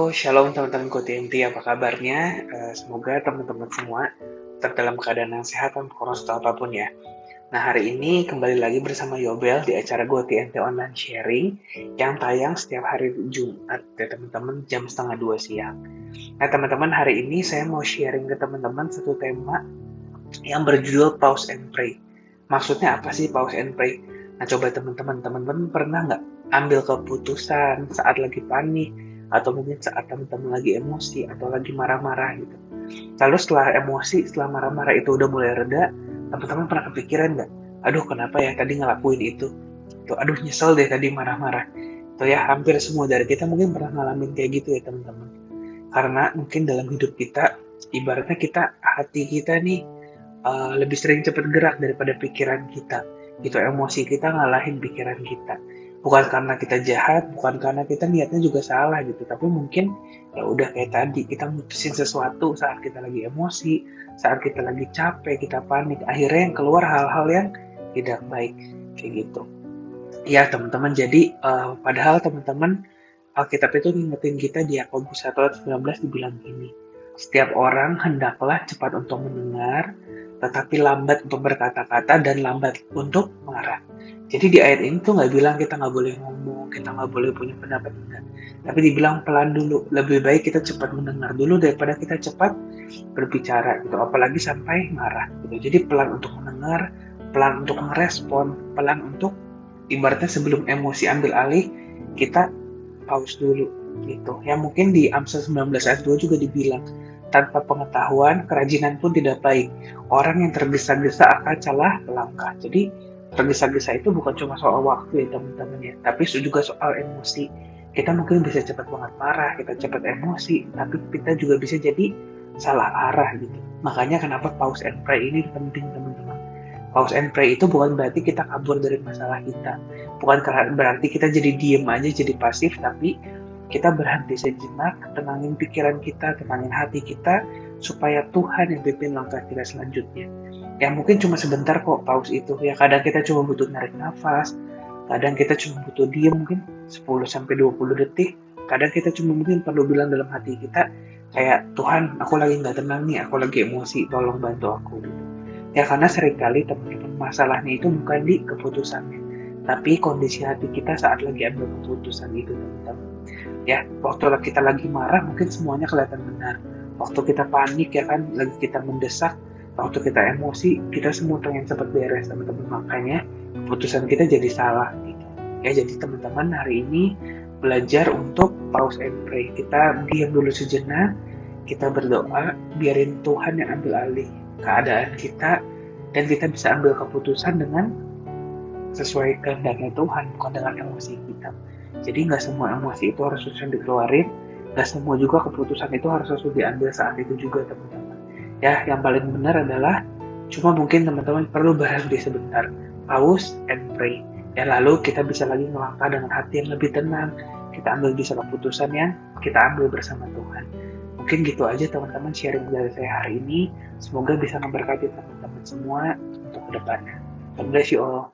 Shalom teman-temanku TNT, apa kabarnya? Semoga teman-teman semua tetap dalam keadaan yang sehat dan kurang apapun ya. Nah, hari ini kembali lagi bersama Yobel di acara gue TNT Online Sharing yang tayang setiap hari Jumat ya teman-teman, jam 1:30 siang. Nah, teman-teman, hari ini saya mau sharing ke teman-teman satu tema yang berjudul Pause and Pray. Maksudnya apa sih pause and pray? Nah, coba teman-teman pernah nggak ambil keputusan saat lagi panik, atau mungkin saat teman-teman lagi emosi, atau lagi marah-marah gitu. Lalu setelah emosi, setelah marah-marah itu udah mulai reda, teman-teman pernah kepikiran nggak? Aduh, kenapa ya tadi ngelakuin itu? Tuh, aduh nyesel deh tadi marah-marah. Tuh ya, hampir semua dari kita mungkin pernah ngalamin kayak gitu ya teman-teman. Karena mungkin dalam hidup kita, ibaratnya hati kita nih lebih sering cepat gerak daripada pikiran kita. Itu emosi kita ngalahin pikiran kita. Bukan karena kita jahat, bukan karena kita niatnya juga salah gitu, tapi mungkin ya udah kayak tadi kita mutusin sesuatu saat kita lagi emosi, saat kita lagi capek, kita panik, akhirnya yang keluar hal-hal yang tidak baik kayak gitu. Ya teman-teman, jadi padahal teman-teman Alkitab itu ngingetin kita di Yakobus 1:19 dibilang gini, setiap orang hendaklah cepat untuk mendengar, tetapi lambat untuk berkata-kata dan lambat untuk marah. Jadi di ayat ini tuh nggak bilang kita nggak boleh ngomong, kita nggak boleh punya pendapat enggak. Tapi dibilang pelan dulu, lebih baik kita cepat mendengar dulu daripada kita cepat berbicara gitu, apalagi sampai marah gitu. Jadi pelan untuk mendengar, pelan untuk merespon, pelan untuk ibaratnya sebelum emosi ambil alih, kita pause dulu gitu. Ya mungkin di Amsal 19 ayat 2 juga dibilang, tanpa pengetahuan kerajinan pun tidak baik. Orang yang tergesa-gesa akan salah langkah. Jadi tergesa-gesa itu bukan cuma soal waktu ya teman-teman ya, tapi juga soal emosi. Kita mungkin bisa cepat banget marah, kita cepat emosi, tapi kita juga bisa jadi salah arah gitu. Makanya kenapa pause and pray ini penting teman-teman. Pause and pray itu bukan berarti kita kabur dari masalah kita. Bukan berarti kita jadi diem aja, jadi pasif, tapi kita berhenti sejenak, tenangin pikiran kita, tenangin hati kita, supaya Tuhan yang pimpin langkah kita selanjutnya. Ya mungkin cuma sebentar kok pause itu. Ya kadang kita cuma butuh narik nafas, kadang kita cuma butuh diem mungkin 10-20 detik, kadang kita cuma mungkin perlu bilang dalam hati kita, kayak Tuhan, aku lagi nggak tenang nih, aku lagi emosi, tolong bantu aku gitu. Ya karena seringkali teman-teman masalahnya itu bukan di keputusannya, tapi kondisi hati kita saat lagi ambil keputusan itu teman-teman. Ya, waktu kita lagi marah mungkin semuanya kelihatan benar. Waktu kita panik ya kan, lagi kita mendesak, waktu kita emosi, kita semua pengen cepat beres teman-teman. Makanya keputusan kita jadi salah gitu. Ya jadi teman-teman hari ini belajar untuk pause and pray. Kita diam dulu sejenak, kita berdoa, biarin Tuhan yang ambil alih keadaan kita, dan kita bisa ambil keputusan dengan sesuai kehendaknya Tuhan, bukan dengan emosi kita. Jadi nggak semua emosi itu harus langsung dikeluarin, nggak semua juga keputusan itu harus langsung diambil saat itu juga teman-teman. Ya, yang paling benar adalah cuma mungkin teman-teman perlu berhenti sebentar, pause and pray. Ya lalu kita bisa lagi melangkah dengan hati yang lebih tenang, kita ambil bisa keputusan yang kita ambil bersama Tuhan. Mungkin gitu aja teman-teman sharing dari saya hari ini. Semoga bisa memberkati teman-teman semua untuk kedepannya. God bless you all.